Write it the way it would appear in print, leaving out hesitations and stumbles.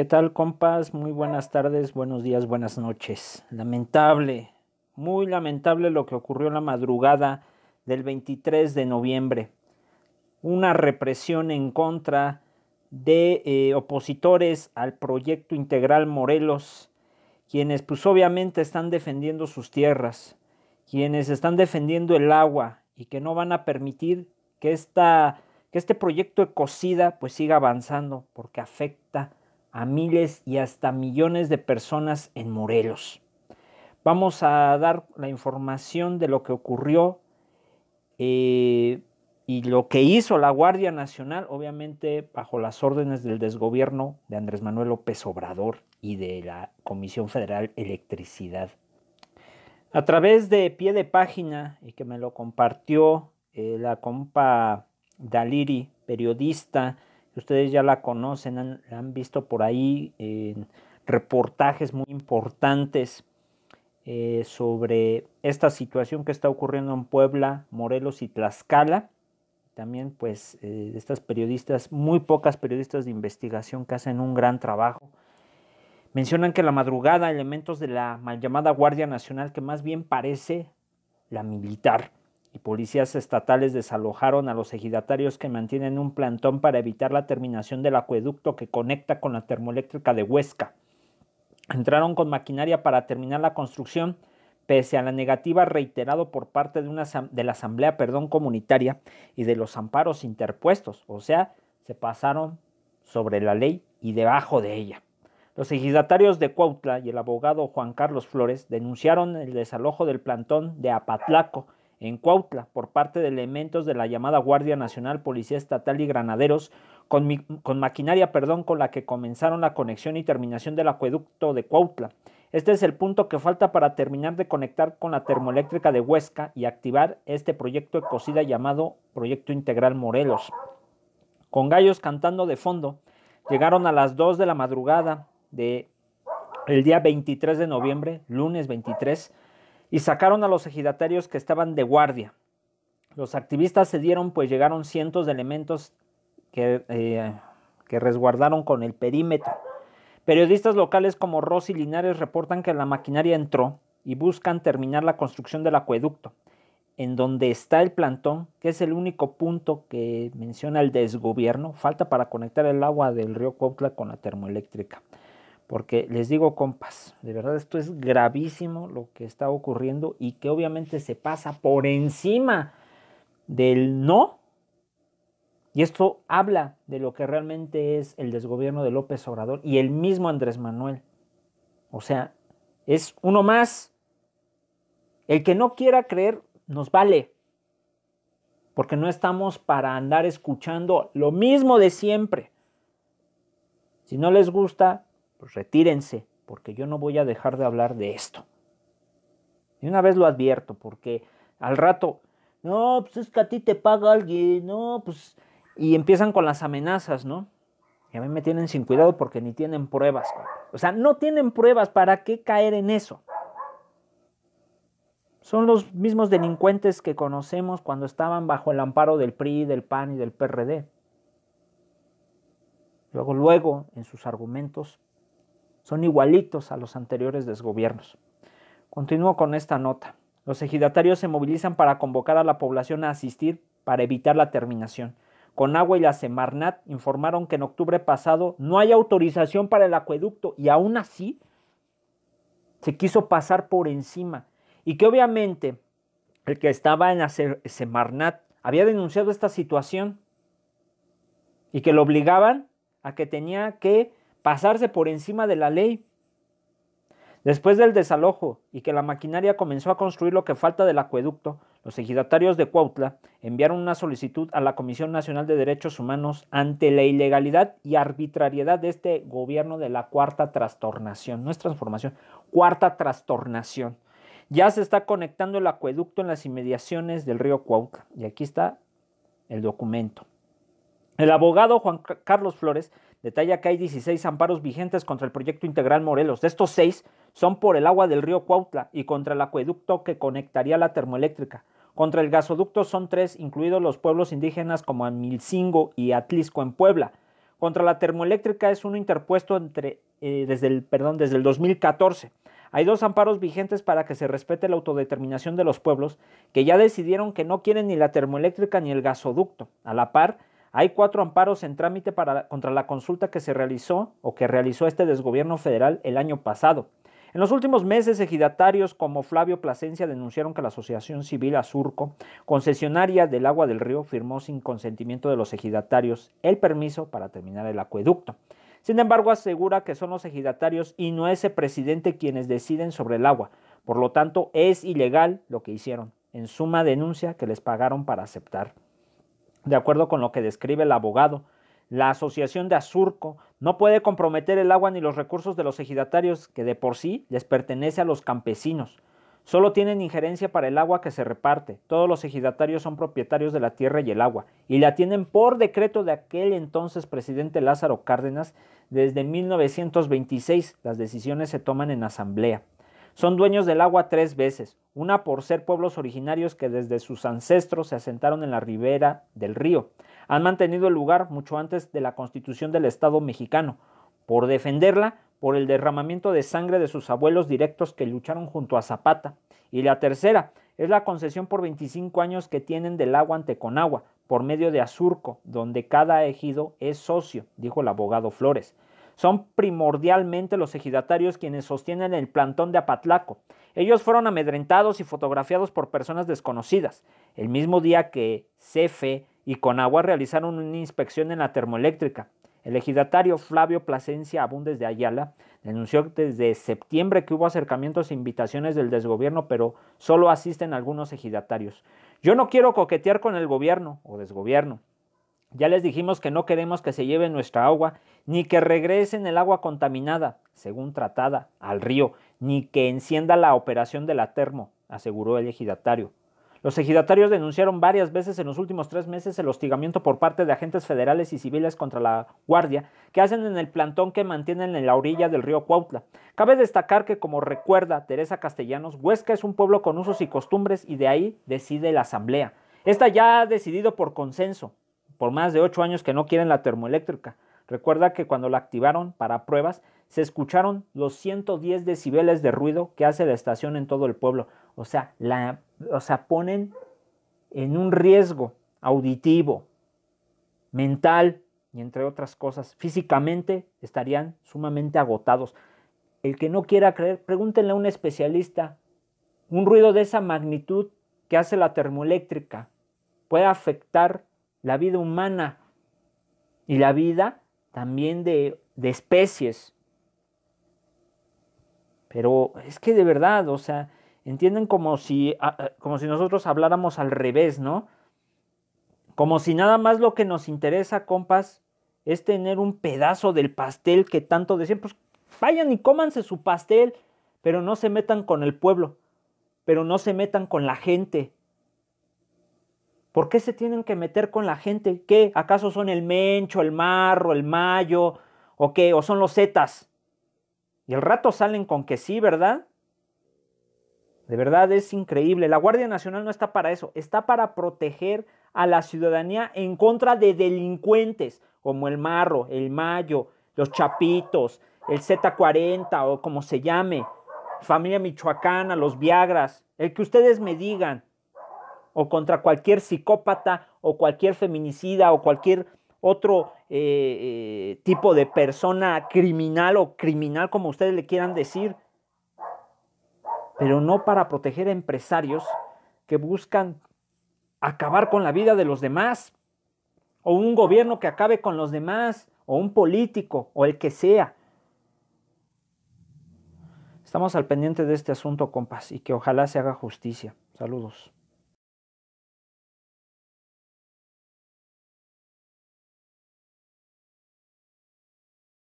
¿Qué tal, compas? Muy buenas tardes, buenos días, buenas noches. Lamentable, muy lamentable lo que ocurrió en la madrugada del 23 de noviembre. Una represión en contra de opositores al proyecto integral Morelos, quienes pues obviamente están defendiendo sus tierras, quienes están defendiendo el agua y que no van a permitir que, que este proyecto ecocida pues siga avanzando porque afecta a miles y hasta millones de personas en Morelos. Vamos a dar la información de lo que ocurrió y lo que hizo la Guardia Nacional, obviamente bajo las órdenes del desgobierno de Andrés Manuel López Obrador y de la Comisión Federal Electricidad. A través de pie de página, y que me lo compartió la compa Daliri, periodista, ustedes ya la conocen, la han visto por ahí en reportajes muy importantes sobre esta situación que está ocurriendo en Puebla, Morelos y Tlaxcala. También pues estas periodistas, muy pocas periodistas de investigación que hacen un gran trabajo. Mencionan que en la madrugada elementos de la mal llamada Guardia Nacional, que más bien parece la militar, y policías estatales desalojaron a los ejidatarios que mantienen un plantón para evitar la terminación del acueducto que conecta con la termoeléctrica de Huesca. Entraron con maquinaria para terminar la construcción, pese a la negativa reiterada por parte de la Asamblea Comunitaria y de los amparos interpuestos, o sea, se pasaron sobre la ley y debajo de ella. Los ejidatarios de Cuautla y el abogado Juan Carlos Flores denunciaron el desalojo del plantón de Apatlaco en Cuautla por parte de elementos de la llamada Guardia Nacional, Policía Estatal y Granaderos con maquinaria con la que comenzaron la conexión y terminación del acueducto de Cuautla. Este es el punto que falta para terminar de conectar con la termoeléctrica de Huesca y activar este proyecto ecocida llamado Proyecto Integral Morelos. Con gallos cantando de fondo, llegaron a las 2 de la madrugada del día 23 de noviembre, lunes 23, y sacaron a los ejidatarios que estaban de guardia. Los activistas cedieron, pues llegaron cientos de elementos que resguardaron con el perímetro. Periodistas locales como Rosy Linares reportan que la maquinaria entró y buscan terminar la construcción del acueducto, en donde está el plantón, que es el único punto que menciona el desgobierno. Falta para conectar el agua del río Cuautla con la termoeléctrica. Porque les digo, compas, de verdad esto es gravísimo lo que está ocurriendo y que obviamente se pasa por encima del no. Y esto habla de lo que realmente es el desgobierno de López Obrador y el mismo Andrés Manuel. O sea, es uno más. El que no quiera creer nos vale. Porque no estamos para andar escuchando lo mismo de siempre. Si no les gusta, pues retírense, porque yo no voy a dejar de hablar de esto. Y una vez lo advierto, porque al rato, no, pues es que a ti te paga alguien, no, pues... Y empiezan con las amenazas, ¿no? Y a mí me tienen sin cuidado porque ni tienen pruebas. O sea, no tienen pruebas, ¿para qué caer en eso? Son los mismos delincuentes que conocemos cuando estaban bajo el amparo del PRI, del PAN y del PRD. Luego, en sus argumentos, son igualitos a los anteriores desgobiernos. Continúo con esta nota. Los ejidatarios se movilizan para convocar a la población a asistir para evitar la terminación. Conagua y la Semarnat informaron que en octubre pasado no hay autorización para el acueducto y aún así se quiso pasar por encima. Y que obviamente el que estaba en la Semarnat había denunciado esta situación y que lo obligaban a que tenía que pasarse por encima de la ley. Después del desalojo y que la maquinaria comenzó a construir lo que falta del acueducto, los ejidatarios de Cuautla enviaron una solicitud a la Comisión Nacional de Derechos Humanos ante la ilegalidad y arbitrariedad de este gobierno de la Cuarta Trastornación. No es transformación, Cuarta Trastornación. Ya se está conectando el acueducto en las inmediaciones del río Cuautla. Y aquí está el documento. El abogado Juan Carlos Flores detalla que hay 16 amparos vigentes contra el proyecto integral Morelos. De estos 6 son por el agua del río Cuautla y contra el acueducto que conectaría la termoeléctrica. Contra el gasoducto son 3, incluidos los pueblos indígenas como Amilcingo y Atlisco en Puebla. contra la termoeléctrica es uno interpuesto desde el 2014. Hay 2 amparos vigentes para que se respete la autodeterminación de los pueblos que ya decidieron que no quieren ni la termoeléctrica ni el gasoducto. A la par, hay 4 amparos en trámite contra la consulta que se realizó o que realizó este desgobierno federal el año pasado. En los últimos meses, ejidatarios como Flavio Plasencia denunciaron que la Asociación Civil Azurco, concesionaria del agua del río, firmó sin consentimiento de los ejidatarios el permiso para terminar el acueducto. Sin embargo, asegura que son los ejidatarios y no ese presidente quienes deciden sobre el agua. Por lo tanto, es ilegal lo que hicieron. En suma, denuncia que les pagaron para aceptar. De acuerdo con lo que describe el abogado, la Asociación de Azurco no puede comprometer el agua ni los recursos de los ejidatarios, que de por sí les pertenece a los campesinos. Solo tienen injerencia para el agua que se reparte. Todos los ejidatarios son propietarios de la tierra y el agua, y la tienen por decreto de aquel entonces presidente Lázaro Cárdenas desde 1926. Las decisiones se toman en asamblea. Son dueños del agua 3 veces, una por ser pueblos originarios que desde sus ancestros se asentaron en la ribera del río. Han mantenido el lugar mucho antes de la constitución del Estado mexicano, por defenderla, por el derramamiento de sangre de sus abuelos directos que lucharon junto a Zapata. Y la tercera es la concesión por 25 años que tienen del agua ante Conagua, por medio de Azurco, donde cada ejido es socio, dijo el abogado Flores. Son primordialmente los ejidatarios quienes sostienen el plantón de Apatlaco. Ellos fueron amedrentados y fotografiados por personas desconocidas. El mismo día que CFE y Conagua realizaron una inspección en la termoeléctrica. El ejidatario Flavio Plasencia Abundes de Ayala denunció desde septiembre que hubo acercamientos e invitaciones del desgobierno, pero solo asisten algunos ejidatarios. Yo no quiero coquetear con el gobierno o desgobierno. Ya les dijimos que no queremos que se lleven nuestra agua, ni que regresen el agua contaminada, según tratada, al río, ni que encienda la operación de la termo, aseguró el ejidatario. Los ejidatarios denunciaron varias veces en los últimos 3 meses el hostigamiento por parte de agentes federales y civiles contra la Guardia que hacen en el plantón que mantienen en la orilla del río Cuautla. Cabe destacar que, como recuerda Teresa Castellanos, Huesca es un pueblo con usos y costumbres y de ahí decide la asamblea. Esta ya ha decidido por consenso, por más de 8 años que no quieren la termoeléctrica. Recuerda que cuando la activaron para pruebas, se escucharon los 110 decibeles de ruido que hace la estación en todo el pueblo. O sea, ponen en un riesgo auditivo, mental y entre otras cosas. Físicamente estarían sumamente agotados. El que no quiera creer, pregúntenle a un especialista. Un ruido de esa magnitud que hace la termoeléctrica puede afectar la vida humana y la vida también de especies. Pero es que de verdad, o sea, entienden como si nosotros habláramos al revés, ¿no? Como si nada más lo que nos interesa, compas, es tener un pedazo del pastel que tanto decían. Pues vayan y cómanse su pastel, pero no se metan con el pueblo, pero no se metan con la gente. ¿Por qué se tienen que meter con la gente? ¿Qué? ¿Acaso son el Mencho, el Marro, el Mayo? ¿O qué? ¿O son los Zetas? Y al rato salen con que sí, ¿verdad? De verdad es increíble. La Guardia Nacional no está para eso. Está para proteger a la ciudadanía en contra de delincuentes como el Marro, el Mayo, los Chapitos, el Z40 o como se llame, familia michoacana, los Viagras, el que ustedes me digan. O contra cualquier psicópata o cualquier feminicida o cualquier otro tipo de persona criminal o criminal, como ustedes le quieran decir. Pero no para proteger a empresarios que buscan acabar con la vida de los demás. O un gobierno que acabe con los demás. O un político o el que sea. Estamos al pendiente de este asunto, compas, y que ojalá se haga justicia. Saludos.